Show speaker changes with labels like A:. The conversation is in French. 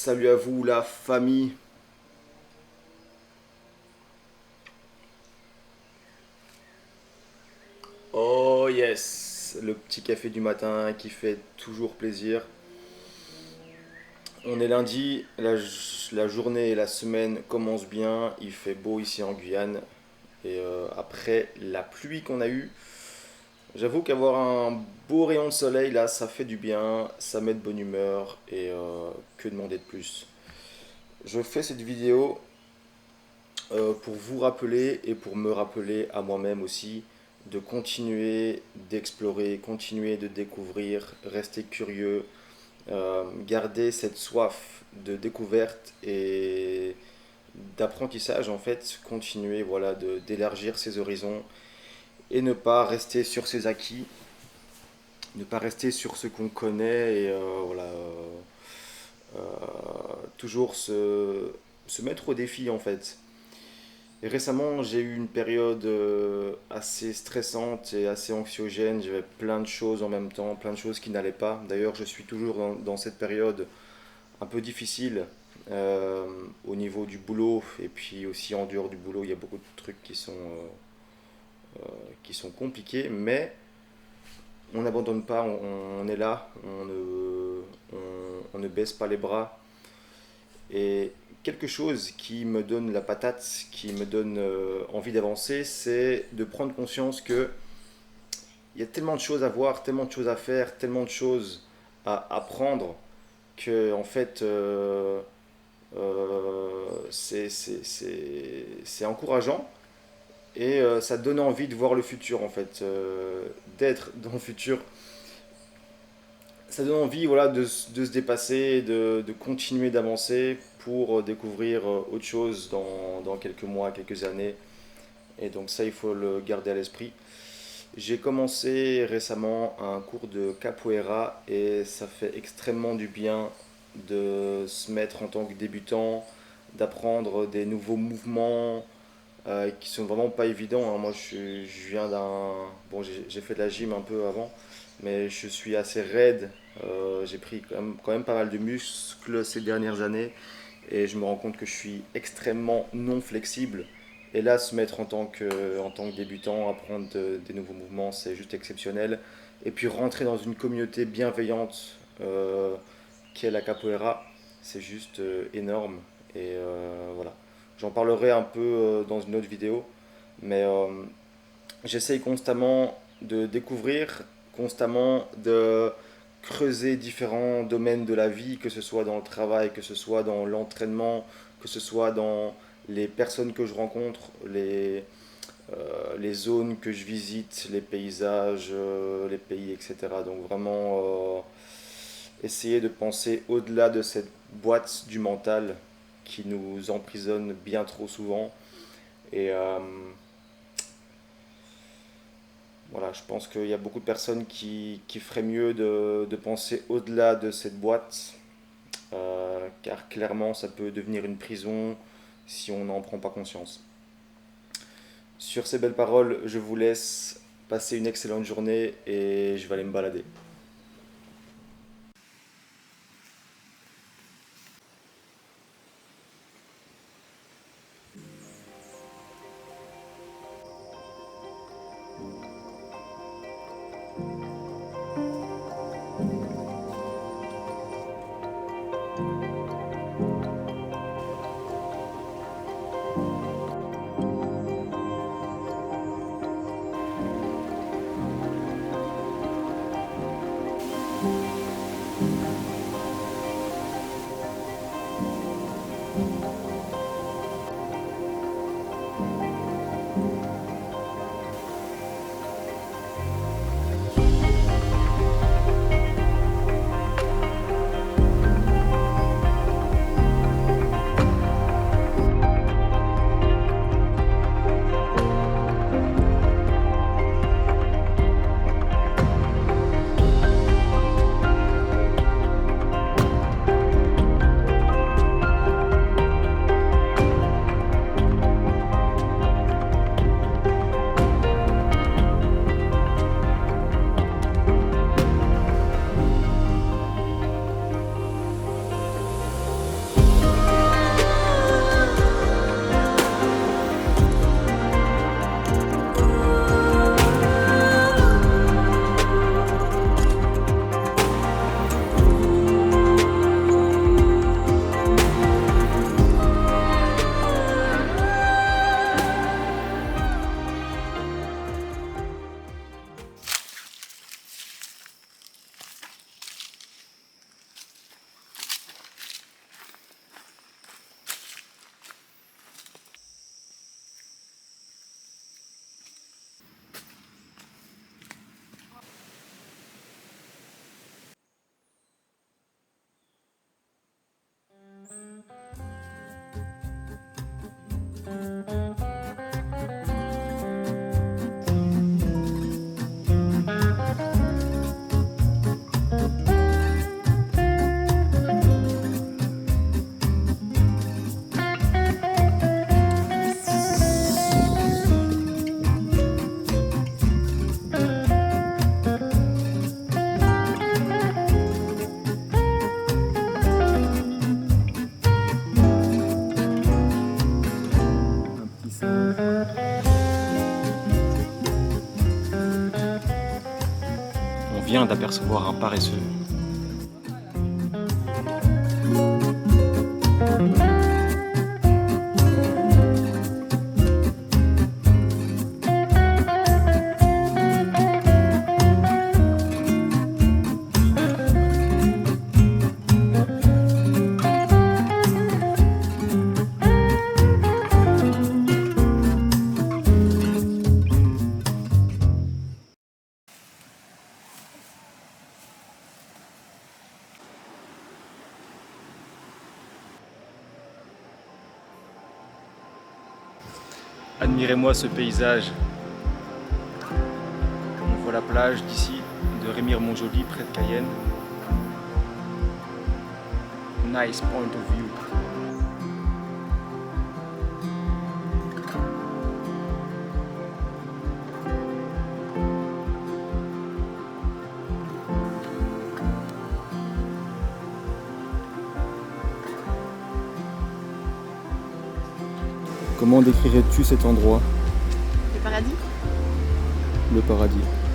A: Salut à vous la famille. Oh yes, le petit café du matin qui fait toujours plaisir. On est lundi, la journée et la semaine commencent bien. Il fait beau ici en Guyane. Et après la pluie qu'on a eue, j'avoue qu'avoir un beau rayon de soleil là, ça fait du bien, ça met de bonne humeur. Et que demander de plus? Je fais cette vidéo pour vous rappeler et pour me rappeler à moi-même aussi de continuer d'explorer, continuer de découvrir, rester curieux, garder cette soif de découverte et d'apprentissage en fait, continuer voilà d'élargir ses horizons et ne pas rester sur ses acquis, ne pas rester sur ce qu'on connaît et toujours se mettre au défi en fait. Et récemment, j'ai eu une période assez stressante et assez anxiogène. J'avais plein de choses en même temps, plein de choses qui n'allaient pas. D'ailleurs, je suis toujours dans cette période un peu difficile euh, au niveau du boulot. Et puis aussi en dehors du boulot, il y a beaucoup de trucs qui sont compliqués. Mais on n'abandonne pas, on est là, on ne baisse pas les bras. Et quelque chose qui me donne la patate, qui me donne envie d'avancer, c'est de prendre conscience que il y a tellement de choses à voir, tellement de choses à faire, tellement de choses à apprendre que en fait c'est encourageant et ça donne envie de voir le futur en fait, d'être dans le futur. Ça donne envie voilà, de se dépasser, de continuer d'avancer pour découvrir autre chose dans quelques mois, quelques années. Et donc ça, il faut le garder à l'esprit. J'ai commencé récemment un cours de capoeira et ça fait extrêmement du bien de se mettre en tant que débutant, d'apprendre des nouveaux mouvements qui sont vraiment pas évidents, hein. Moi, je viens d'un... Bon, j'ai fait de la gym un peu avant, mais je suis assez raide. J'ai pris quand même pas mal de muscles ces dernières années et je me rends compte que je suis extrêmement non flexible. Et là, se mettre en tant que débutant, apprendre des nouveaux mouvements, c'est juste exceptionnel. Et puis rentrer dans une communauté bienveillante qui est la capoeira, c'est juste énorme. Et voilà. J'en parlerai un peu dans une autre vidéo, mais j'essaye constamment de découvrir, constamment de creuser différents domaines de la vie, que ce soit dans le travail, que ce soit dans l'entraînement, que ce soit dans les personnes que je rencontre, les zones que je visite, les paysages, les pays, etc. Donc vraiment essayer de penser au-delà de cette boîte du mental qui nous emprisonne bien trop souvent. Et voilà, je pense qu'il y a beaucoup de personnes qui feraient mieux de penser au-delà de cette boîte, car clairement ça peut devenir une prison si on n'en prend pas conscience. Sur ces belles paroles, je vous laisse passer une excellente journée et je vais aller me balader. On vient d'apercevoir un paresseux. Admirez-moi ce paysage. On voit la plage d'ici, de Remire-Montjoly, près de Cayenne. Nice point of view. Comment décrirais-tu cet endroit?
B: Le paradis?
A: Le paradis.